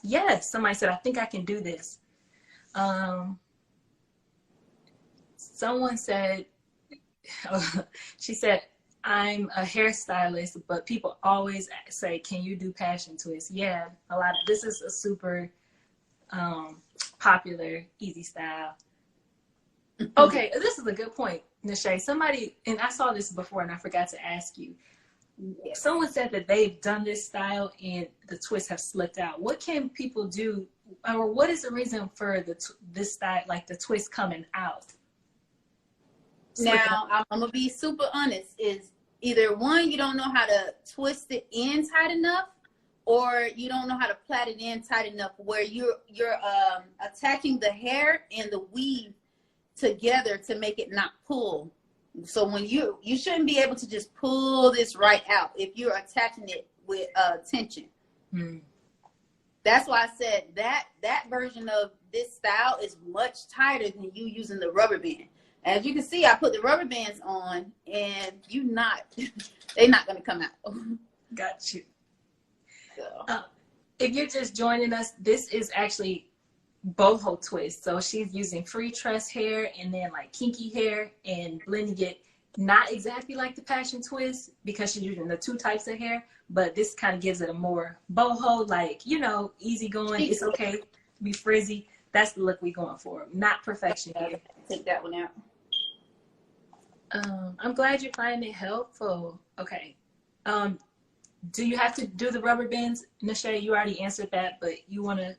Yes, somebody said, I think I can do this. Someone said, she said, I'm a hairstylist, but people always say, can you do passion twists? Yeah, this is a super popular, easy style. Okay, this is a good point, Nishay. Somebody, and I saw this before and I forgot to ask you. Yes. Someone said that they've done this style and the twists have slipped out. What can people do, or what is the reason for this style, like the twist coming out? Now, I'm going to be super honest, is either one, you don't know how to twist it in tight enough, or you don't know how to plait it in tight enough where you're attaching the hair and the weave together to make it not pull. So when you shouldn't be able to just pull this right out if you're attaching it with tension. That's why I said that version of this style is much tighter than you using the rubber band. As you can see, I put the rubber bands on, and they're not going to come out. Got you. So. If you're just joining us, this is actually boho twist. So she's using free tress hair and then like kinky hair and blending it, not exactly like the passion twist because she's using the 2 types of hair, but this kind of gives it a more boho, like, easy going. It's okay to be frizzy. That's the look we're going for, not perfection here. Take that one out. I'm glad you're finding it helpful. Okay. Do you have to do the rubber bands, Nishay? You already answered that, but you want to...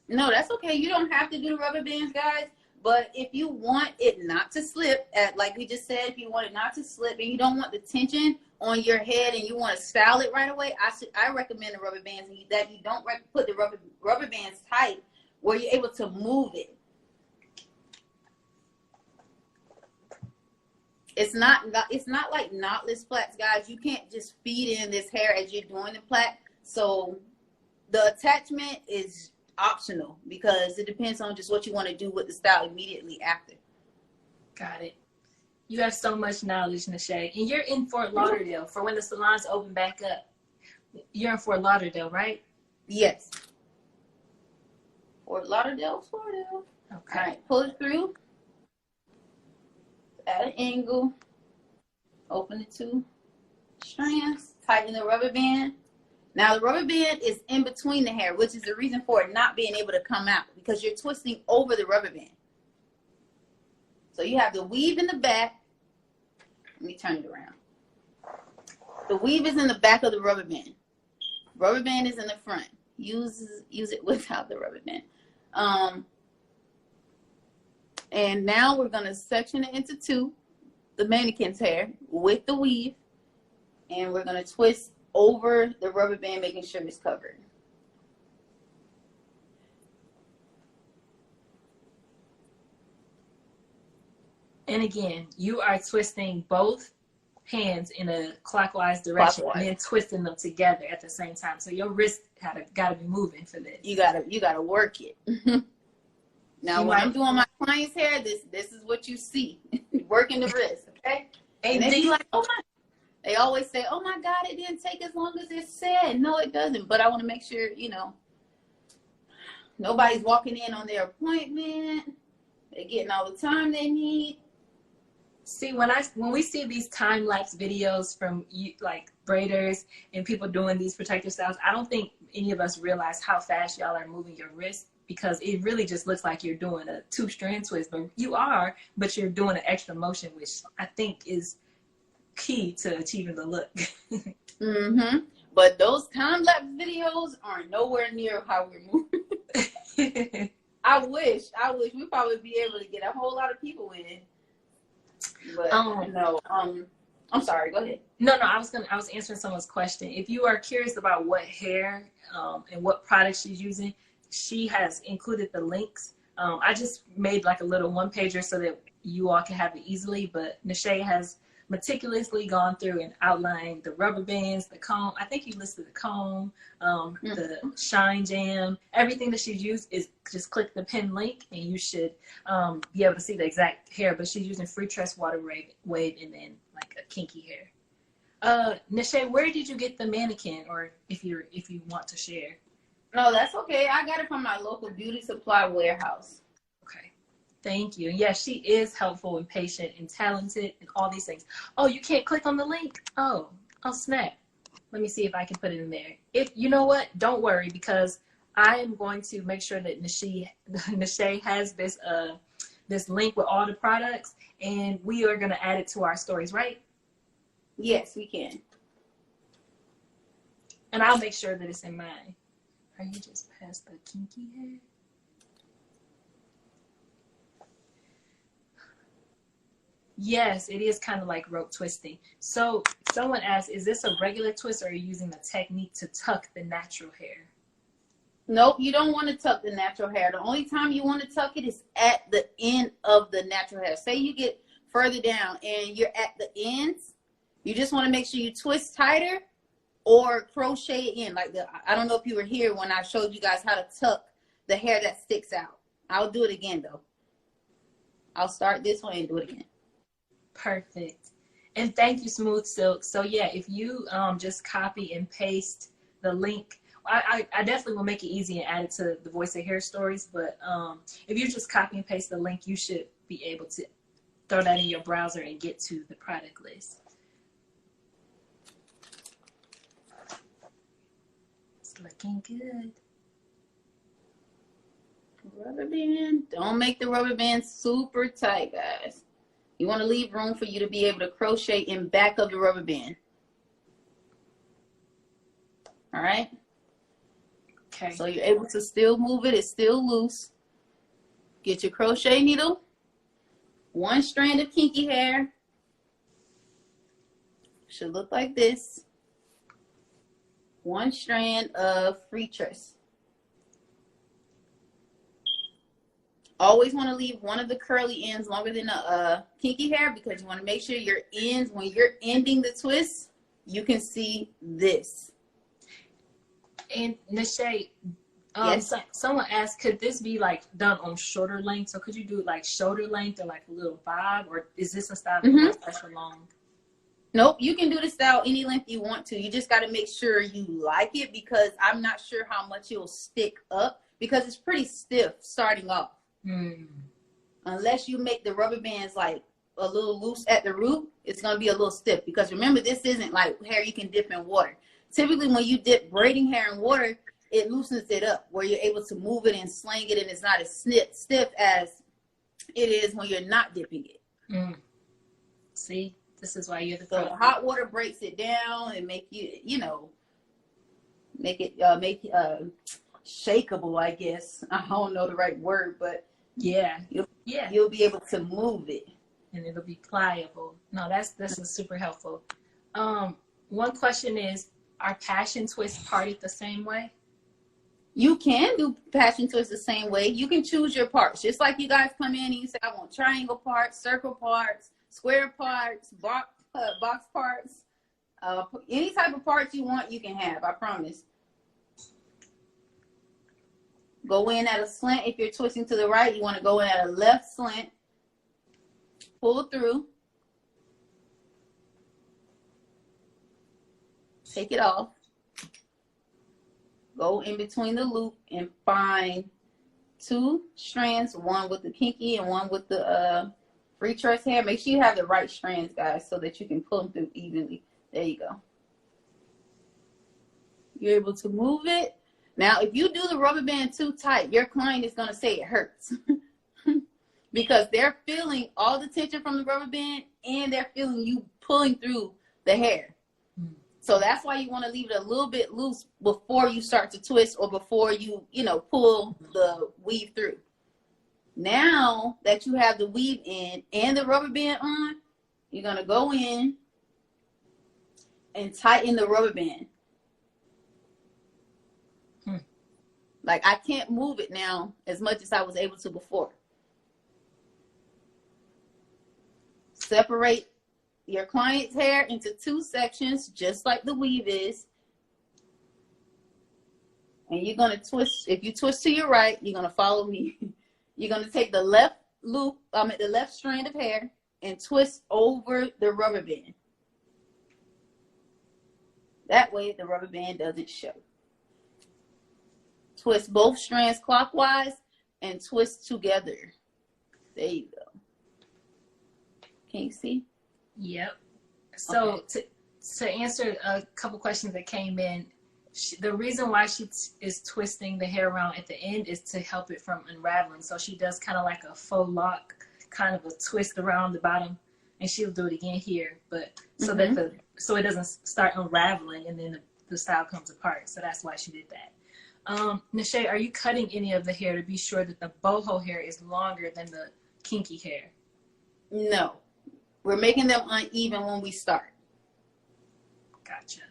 No, that's okay. You don't have to do the rubber bands, guys. But if you want it not to slip, like we just said, if you want it not to slip and you don't want the tension on your head and you want to style it right away, I recommend the rubber bands, that you don't put the rubber bands tight where you're able to move it. It's not like knotless plaits, guys. You can't just feed in this hair as you're doing the plait. So the attachment is optional because it depends on just what you want to do with the style immediately after. Got it. You have so much knowledge, Nishay. And you're in Fort Lauderdale for when the salons open back up. You're in Fort Lauderdale, right? Yes. Fort Lauderdale, Florida. Okay. All right, pull it through. At an angle, open the 2 strands, tighten the rubber band. Now the rubber band is in between the hair, which is the reason for it not being able to come out because you're twisting over the rubber band. So you have the weave in the back. Let me turn it around. The weave is in the back of the rubber band. Rubber band is in the front. Use it without the rubber band. And now we're going to section it into 2, the mannequin's hair with the weave. And we're going to twist over the rubber band, making sure it's covered. And again, you are twisting both hands in a clockwise direction and then twisting them together at the same time. So your wrist got to be moving for this. You gotta work it. Now, when I'm doing my client's hair, this is what you see. Working the wrist, okay? And they be like, oh my. They always say, oh my God, it didn't take as long as it said. No, it doesn't. But I want to make sure, nobody's walking in on their appointment. They're getting all the time they need. See, when we see these time-lapse videos from like braiders and people doing these protective styles, I don't think any of us realize how fast y'all are moving your wrist, because it really just looks like you're doing a 2-strand twist, but but you're doing an extra motion, which I think is key to achieving the look. But those time-lapse videos are nowhere near how we're moving. I wish we probably be able to get a whole lot of people in. But no, I'm sorry, go ahead. No, I was answering someone's question. If you are curious about what hair and what product she's using, she has included the links. I just made like a little one-pager so that you all can have it easily, but Nashay has meticulously gone through and outlined the rubber bands, the comb. I think you listed the comb, the shine jam, everything that she's used is just click the pin link and you should be able to see the exact hair, but she's using free tress water wave and then like a kinky hair. Nashay, where did you get the mannequin, or if you want to share? No, that's okay. I got it from my local beauty supply warehouse. Okay. Thank you. Yeah, she is helpful and patient and talented and all these things. Oh, you can't click on the link? Oh, snap. Let me see if I can put it in there. If you know what, don't worry, because I am going to make sure that Nashay has this link with all the products, and we are going to add it to our stories, right? Yes, we can. And I'll make sure that it's in mine. Are you just past the kinky hair? Yes, it is kind of like rope twisting. So someone asked, is this a regular twist, or are you using a technique to tuck the natural hair? Nope, you don't want to tuck the natural hair. The only time you want to tuck it is at the end of the natural hair. Say you get further down and you're at the ends, you just want to make sure you twist tighter or crochet it in. Like I don't know if you were here when I showed you guys how to tuck the hair that sticks out. I'll do it again though. I'll start this way and do it again. Perfect. And thank you, Smooth Silk. So yeah, if you just copy and paste the link, I definitely will make it easy and add it to the Voice of Hair Stories, but if you just copy and paste the link, you should be able to throw that in your browser and get to the product list. It's looking good. Rubber band. Don't make the rubber band super tight, guys. You want to leave room for you to be able to crochet in back of the rubber band. All right. Okay. So you're able to still move it. It's still loose. Get your crochet needle. One strand of kinky hair. Should look like this. One strand of free tress. Always want to leave one of the curly ends longer than the kinky hair, because you want to make sure your ends, when you're ending the twist, you can see this. And Nashay, yes. Someone asked, could this be like done on shorter length? So could you do it like shoulder length or like a little bob, or is this a style that's extra long? Nope, you can do the style any length you want to. You just got to make sure you like it, because I'm not sure how much it'll stick up, because it's pretty stiff starting off. Unless you make the rubber bands like a little loose at the root, it's going to be a little stiff, because remember, this isn't like hair you can dip in water. Typically when you dip braiding hair in water, it loosens it up where you're able to move it and sling it, and it's not as stiff as it is when you're not dipping it. See, this is why you're the So hot water breaks it down and make make it shakeable, I guess. I don't know the right word, but yeah, you'll be able to move it, and it'll be pliable. No, this is super helpful. One question is, are passion twists parted the same way? You can do passion twists the same way. You can choose your parts, just like you guys come in and you say, I want triangle parts, circle parts, square parts, box parts, any type of parts you want, you can have. I promise. Go in at a slant. If you're twisting to the right, you want to go in at a left slant. Pull through. Take it off. Go in between the loop and find two strands, one with the kinky and one with the free tress hair. Make sure you have the right strands, guys, so that you can pull them through evenly. There you go. You're able to move it. Now, if you do the rubber band too tight, your client is going to say it hurts because they're feeling all the tension from the rubber band, and they're feeling you pulling through the hair. So that's why you want to leave it a little bit loose before you start to twist or before you, pull the weave through. Now that you have the weave in and the rubber band on, you're going to go in and tighten the rubber band. Like I can't move it now as much as I was able to before. Separate your client's hair into 2 sections, just like the weave is. And you're going to twist. If you twist to your right, you're going to follow me. You're going to take the left loop, the left strand of hair and twist over the rubber band. That way the rubber band doesn't show. Twist both strands clockwise and twist together. There you go. Can you see? Yep. So okay. to answer a couple questions that came in, the reason why she is twisting the hair around at the end is to help it from unraveling. So she does kind of like a faux lock, kind of a twist around the bottom, and she'll do it again here, but so that so it doesn't start unraveling and then the style comes apart. So that's why she did that. Nashay, are you cutting any of the hair to be sure that the boho hair is longer than the kinky hair? No, we're making them uneven when we start. Gotcha.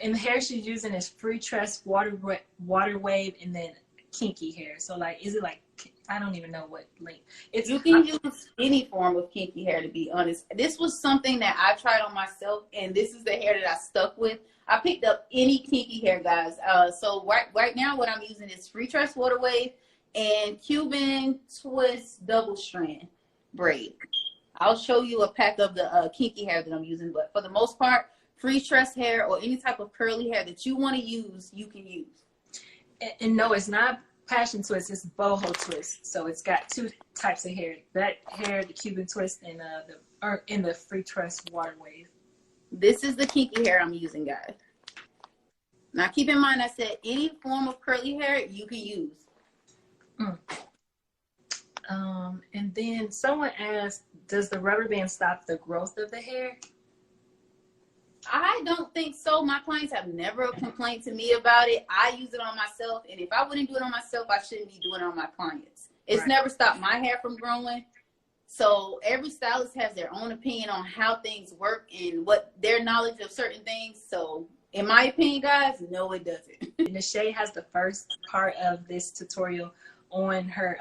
And the hair she's using is free tress, water wave, and then kinky hair. So like, is it like, I don't even know what length. You can use any form of kinky hair, to be honest. This was something that I tried on myself, and this is the hair that I stuck with. I picked up any kinky hair, guys. So right now what I'm using is free tress, water wave, and Cuban twist double strand braid. I'll show you a pack of the kinky hair that I'm using, but for the most part, free tress hair or any type of curly hair that you want to use, you can use. And no, it's not passion twist, it's boho twist. So it's got 2 types of hair. That hair, the Cuban twist, and the free tress water wave. This is the kinky hair I'm using, guys. Now keep in mind I said any form of curly hair you can use. And then someone asked, does the rubber band stop the growth of the hair? I don't think so. My clients have never complained to me about it. I use it on myself, and if I wouldn't do it on myself, I shouldn't be doing it on my clients. It's never stopped my hair from growing. So every stylist has their own opinion on how things work and what their knowledge of certain things. So in my opinion, guys, no, it doesn't. Nashay has the first part of this tutorial on her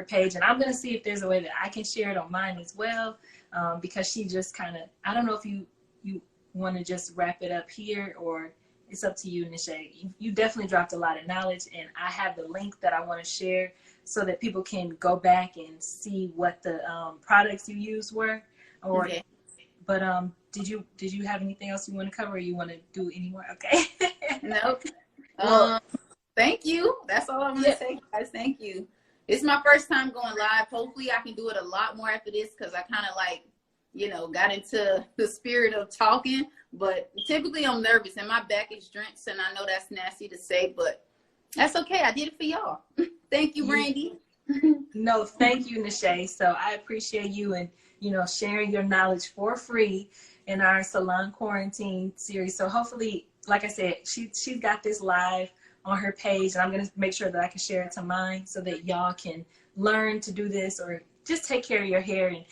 page, and I'm gonna see if there's a way that I can share it on mine as well, because she just kind of, I don't know if you want to just wrap it up here, or it's up to you, Nashay. You definitely dropped a lot of knowledge, and I have the link that I want to share so that people can go back and see what the products you used were. Or, okay. But did you have anything else you want to cover, or you want to do any more? Okay. Nope. Thank you. That's all I'm gonna say, guys. Thank you. It's my first time going live. Hopefully I can do it a lot more after this, because I kind of like, got into the spirit of talking, but typically I'm nervous and my back is drenched, and I know that's nasty to say, but that's okay. I did it for y'all. Thank you, Brandy. No, thank you, Nashay. So I appreciate you and, sharing your knowledge for free in our Salon Quarantine series. So hopefully, like I said, she's got this live on her page, and I'm going to make sure that I can share it to mine so that y'all can learn to do this, or just take care of your hair. And,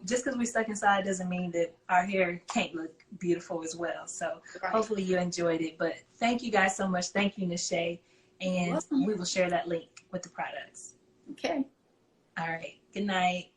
just because we're stuck inside doesn't mean that our hair can't look beautiful as well. So hopefully you enjoyed it. But thank you guys so much. Thank you, Nashay. And we will share that link with the products. Okay. All right. Good night.